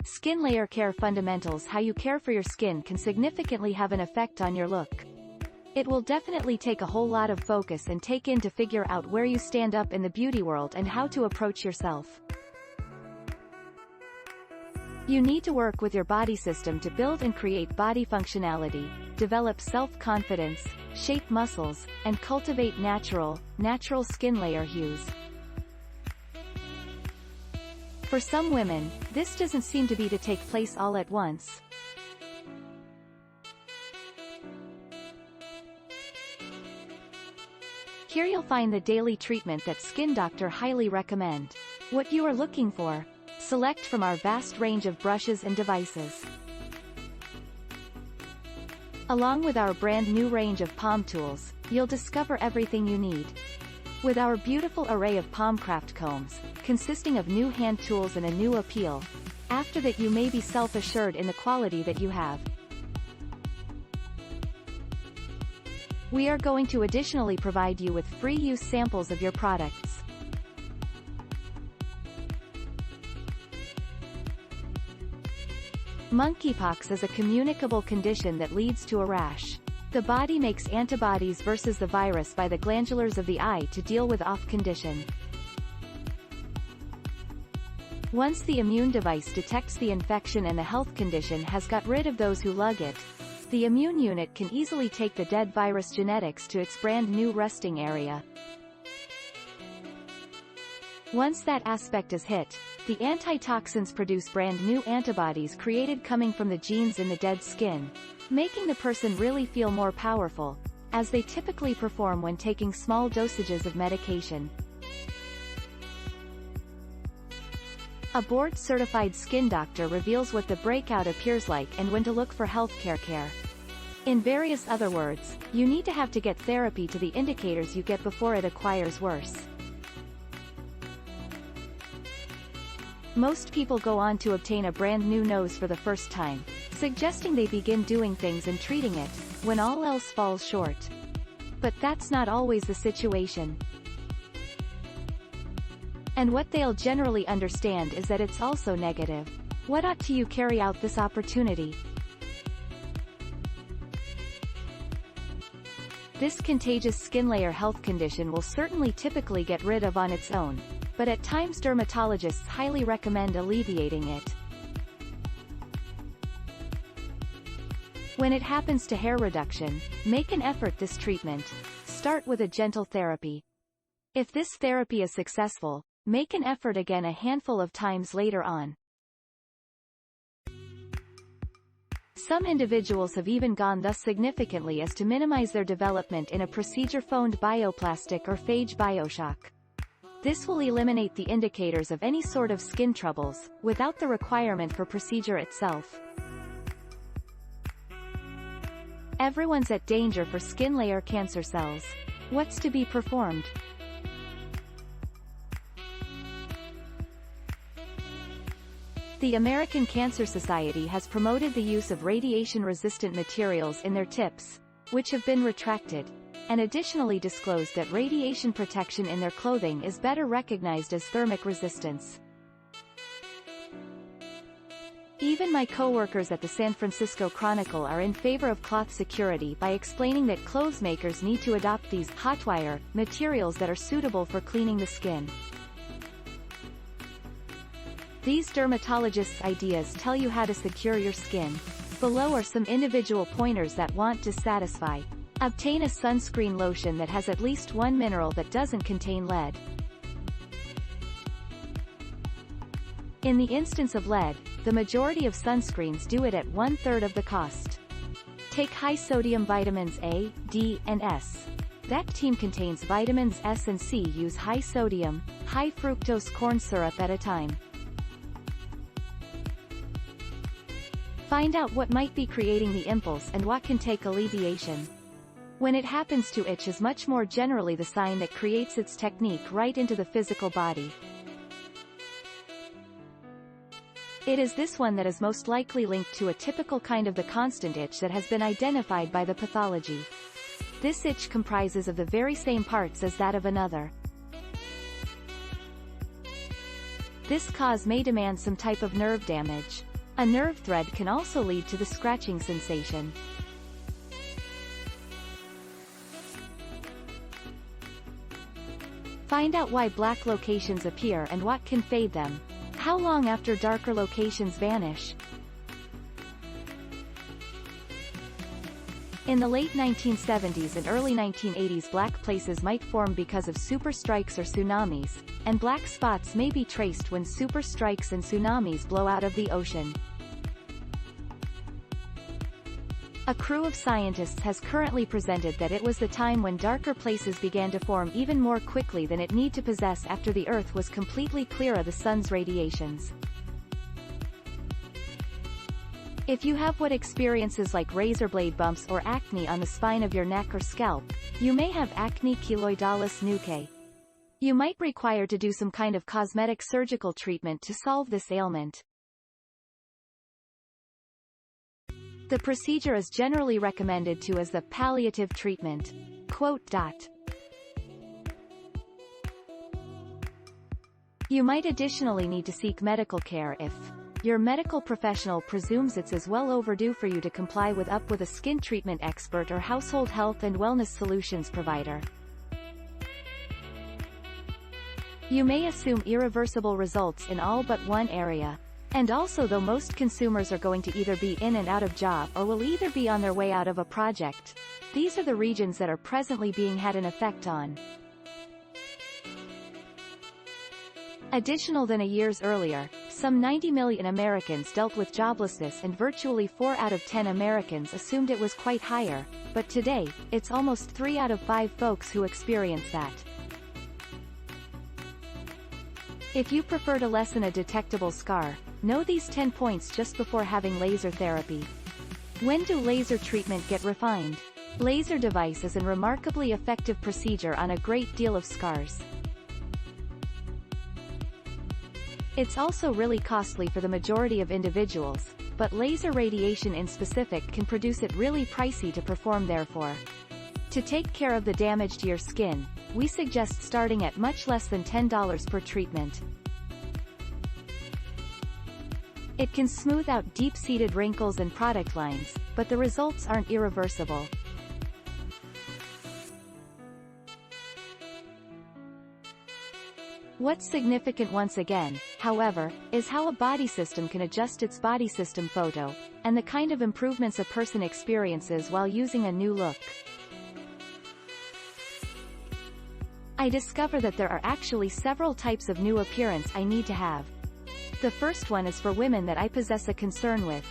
Skin layer care fundamentals. How you care for your skin can significantly have an effect on your look. It will definitely take a whole lot of focus and take in to figure out where you stand up in the beauty world and how to approach yourself. You need to work with your body system to build and create body functionality, develop self-confidence, shape muscles, and cultivate natural skin layer hues. For some women, this doesn't seem to be to take place all at once. Here you'll find the daily treatment that Skin Doctor highly recommend. What you are looking for. Select from our vast range of brushes and devices. Along with our brand new range of palm tools, you'll discover everything you need. With our beautiful array of palm craft combs, consisting of new hand tools and a new appeal, after that you may be self-assured in the quality that you have. We are going to additionally provide you with free use samples of your products. Monkeypox is a communicable condition that leads to a rash. The body makes antibodies versus the virus by the glandulars of the eye to deal with off condition. Once the immune device detects the infection and the health condition has got rid of those who lug it, the immune unit can easily take the dead virus genetics to its brand new resting area. Once that aspect is hit, the antitoxins produce brand new antibodies created coming from the genes in the dead skin, making the person really feel more powerful, as they typically perform when taking small dosages of medication. A board-certified skin doctor reveals what the breakout appears like and when to look for healthcare care. In various other words, you need to have to get therapy to the indicators you get before it acquires worse. Most people go on to obtain a brand new nose for the first time, suggesting they begin doing things and treating it, when all else falls short. But that's not always the situation. And what they'll generally understand is that it's also negative. What ought to you carry out this opportunity? This contagious skin layer health condition will certainly typically get rid of on its own, but at times dermatologists highly recommend alleviating it. When it happens to hair reduction, make an effort this treatment. Start with a gentle therapy. If this therapy is successful, make an effort again a handful of times later on. Some individuals have even gone thus significantly as to minimize their development in a procedure-phoned bioplastic or phage bioshock. This will eliminate the indicators of any sort of skin troubles, without the requirement for procedure itself. Everyone's at danger for skin layer cancer cells. What's to be performed? The American Cancer Society has promoted the use of radiation-resistant materials in their tips, which have been retracted, and additionally disclosed that radiation protection in their clothing is better recognized as thermic resistance. Even my co-workers at the San Francisco Chronicle are in favor of cloth security by explaining that clothes makers need to adopt these hot wire materials that are suitable for cleaning the skin. These dermatologists' ideas tell you how to secure your skin. Below are some individual pointers that want to satisfy. Obtain a sunscreen lotion that has at least one mineral that doesn't contain lead. In the instance of lead, the majority of sunscreens do it at 1/3 of the cost. Take high-sodium vitamins A, D, and S. That team contains vitamins S and C. Use high-sodium, high-fructose corn syrup at a time. Find out what might be creating the impulse and what can take alleviation. When it happens to itch is much more generally the sign that creates its technique right into the physical body. It is this one that is most likely linked to a typical kind of the constant itch that has been identified by the pathology. This itch comprises of the very same parts as that of another. This cause may demand some type of nerve damage. A nerve thread can also lead to the scratching sensation. Find out why black locations appear and what can fade them. How long after darker locations vanish? In the late 1970s and early 1980s, black places might form because of super strikes or tsunamis, and black spots may be traced when super strikes and tsunamis blow out of the ocean. A crew of scientists has currently presented that it was the time when darker places began to form even more quickly than it need to possess after the Earth was completely clear of the sun's radiations. If you have what experiences like razor blade bumps or acne on the spine of your neck or scalp, you may have acne keloidalis nuchae. You might require to do some kind of cosmetic surgical treatment to solve this ailment. The procedure is generally recommended to as the palliative treatment. You might additionally need to seek medical care if your medical professional presumes it's as well overdue for you to comply with a skin treatment expert or household health and wellness solutions provider. You may assume irreversible results in all but one area. And also, though most consumers are going to either be in and out of job or will either be on their way out of a project, these are the regions that are presently being had an effect on. Additional than a years earlier, some 90 million Americans dealt with joblessness and virtually 4 out of 10 Americans assumed it was quite higher, but today, it's almost 3 out of 5 folks who experience that. If you prefer to lessen a detectable scar, know these 10 points just before having laser therapy. When do laser treatment get refined? Laser device is a remarkably effective procedure on a great deal of scars. It's also really costly for the majority of individuals, but laser radiation in specific can produce it really pricey to perform. Therefore, to take care of the damage to your skin, we suggest starting at much less than $10 per treatment. It can smooth out deep-seated wrinkles and product lines, but the results aren't irreversible. What's significant once again, however, is how a body system can adjust its body system photo, and the kind of improvements a person experiences while using a new look. I discover that there are actually several types of new appearance I need to have. The first one is for women that I possess a concern with.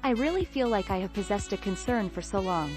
I really feel like I have possessed a concern for so long.